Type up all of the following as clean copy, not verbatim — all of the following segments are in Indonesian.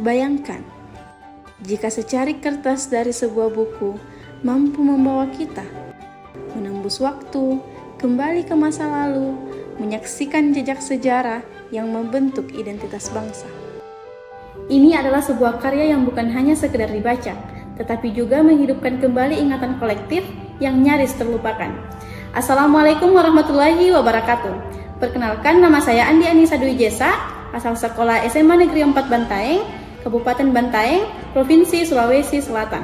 Bayangkan, jika secari kertas dari sebuah buku mampu membawa kita menembus waktu, kembali ke masa lalu, menyaksikan jejak sejarah yang membentuk identitas bangsa. Ini adalah sebuah karya yang bukan hanya sekedar dibaca, tetapi juga menghidupkan kembali ingatan kolektif yang nyaris terlupakan. Assalamualaikum warahmatullahi wabarakatuh. Perkenalkan, nama saya Andi Anissa Dwi Jesa, asal sekolah SMA Negeri 4 Bantaeng, Kabupaten Bantaeng, Provinsi Sulawesi Selatan.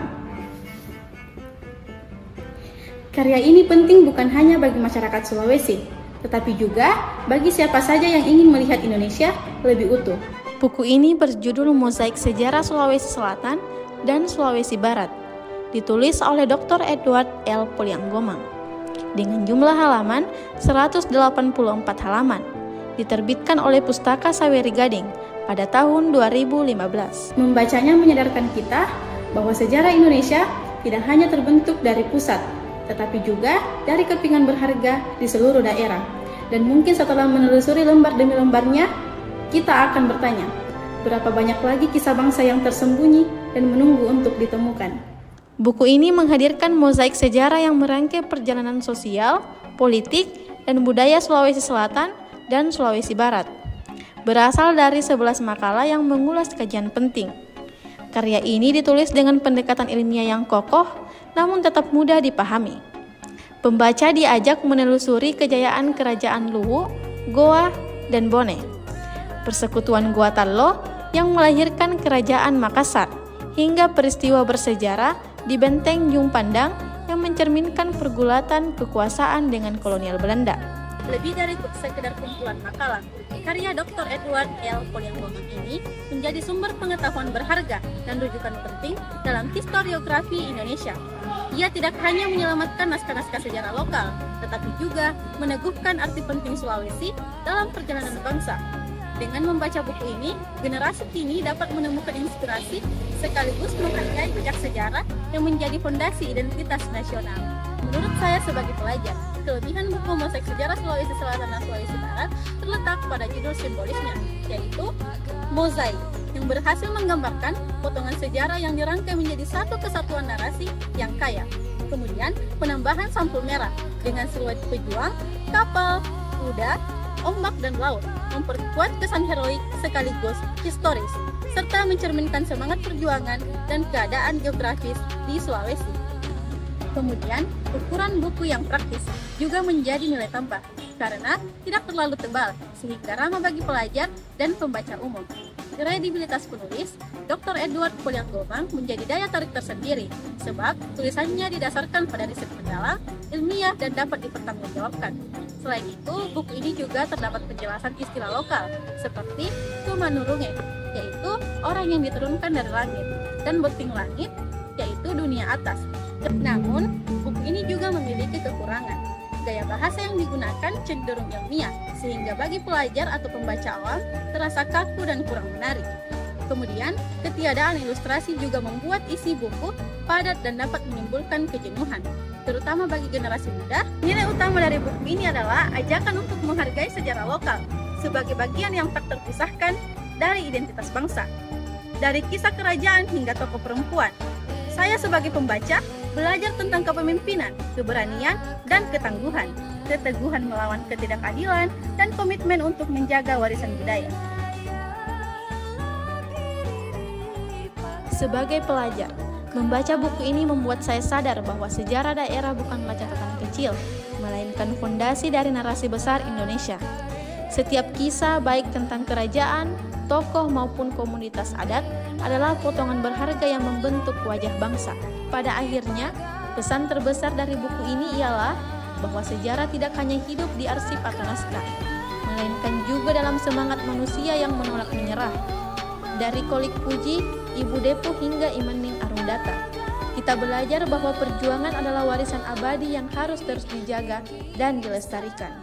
Karya ini penting bukan hanya bagi masyarakat Sulawesi, tetapi juga bagi siapa saja yang ingin melihat Indonesia lebih utuh. Buku ini berjudul Mozaik Sejarah Sulawesi Selatan dan Sulawesi Barat, ditulis oleh Dr. Edward L. Polyanggomang. Dengan jumlah halaman 184 halaman, diterbitkan oleh Pustaka Saweri Gading pada tahun 2015. Membacanya menyadarkan kita bahwa sejarah Indonesia tidak hanya terbentuk dari pusat, tetapi juga dari kepingan berharga di seluruh daerah. Dan mungkin setelah menelusuri lembar demi lembarnya, kita akan bertanya, berapa banyak lagi kisah bangsa yang tersembunyi dan menunggu untuk ditemukan. Buku ini menghadirkan mozaik sejarah yang merangkai perjalanan sosial, politik, dan budaya Sulawesi Selatan dan Sulawesi Barat. Berasal dari 11 makalah yang mengulas kajian penting. Karya ini ditulis dengan pendekatan ilmiah yang kokoh, namun tetap mudah dipahami. Pembaca diajak menelusuri kejayaan kerajaan Luwu, Goa, dan Bone, persekutuan Goa Tallo yang melahirkan kerajaan Makassar, hingga peristiwa bersejarah di Benteng Jung Pandang yang mencerminkan pergulatan kekuasaan dengan kolonial Belanda. Lebih dari sekedar kumpulan makalah, karya Dr. Edward L. Polyanggomang ini menjadi sumber pengetahuan berharga dan rujukan penting dalam historiografi Indonesia. Ia tidak hanya menyelamatkan naskah-naskah sejarah lokal, tetapi juga meneguhkan arti penting Sulawesi dalam perjalanan bangsa. Dengan membaca buku ini, generasi kini dapat menemukan inspirasi sekaligus menghargai jejak sejarah yang menjadi fondasi identitas nasional. Menurut saya sebagai pelajar, kelebihan buku Mozaik Sejarah Sulawesi Selatan dan Sulawesi Barat terletak pada judul simbolisnya, yaitu mozaik, yang berhasil menggambarkan potongan sejarah yang dirangkai menjadi satu kesatuan narasi yang kaya. Kemudian, penambahan sampul merah dengan siluet pejuang, kapal, kuda, ombak, dan laut memperkuat kesan heroik sekaligus historis, serta mencerminkan semangat perjuangan dan keadaan geografis di Sulawesi. Kemudian, ukuran buku yang praktis juga menjadi nilai tambah, karena tidak terlalu tebal, sehingga ramah bagi pelajar dan pembaca umum. Kredibilitas penulis, Dr. Edward Polyanggomang menjadi daya tarik tersendiri, sebab tulisannya didasarkan pada riset mendalam, ilmiah, dan dapat dipertanggungjawabkan. Selain itu, buku ini juga terdapat penjelasan istilah lokal, seperti Tumanurunge, yaitu orang yang diturunkan dari langit, dan Beting Langit, yaitu dunia atas. Namun, buku ini juga memiliki kekurangan. Gaya bahasa yang digunakan cenderung ilmiah, sehingga bagi pelajar atau pembaca awam terasa kaku dan kurang menarik. Kemudian, ketiadaan ilustrasi juga membuat isi buku padat dan dapat menimbulkan kejenuhan, terutama bagi generasi muda. Nilai utama dari buku ini adalah ajakan untuk menghargai sejarah lokal sebagai bagian yang tak terpisahkan dari identitas bangsa. Dari kisah kerajaan hingga tokoh perempuan, saya sebagai pembaca belajar tentang kepemimpinan, keberanian, dan ketangguhan, keteguhan melawan ketidakadilan, dan komitmen untuk menjaga warisan budaya. Sebagai pelajar, membaca buku ini membuat saya sadar bahwa sejarah daerah bukanlah catatan kecil, melainkan fondasi dari narasi besar Indonesia. Setiap kisah, baik tentang kerajaan, tokoh maupun komunitas adat, adalah potongan berharga yang membentuk wajah bangsa. Pada akhirnya, pesan terbesar dari buku ini ialah bahwa sejarah tidak hanya hidup di arsip atau naskah, melainkan juga dalam semangat manusia yang menolak menyerah. Dari Kolik Puji, Ibu Depu, hingga Imaning Arundata, kita belajar bahwa perjuangan adalah warisan abadi yang harus terus dijaga dan dilestarikan.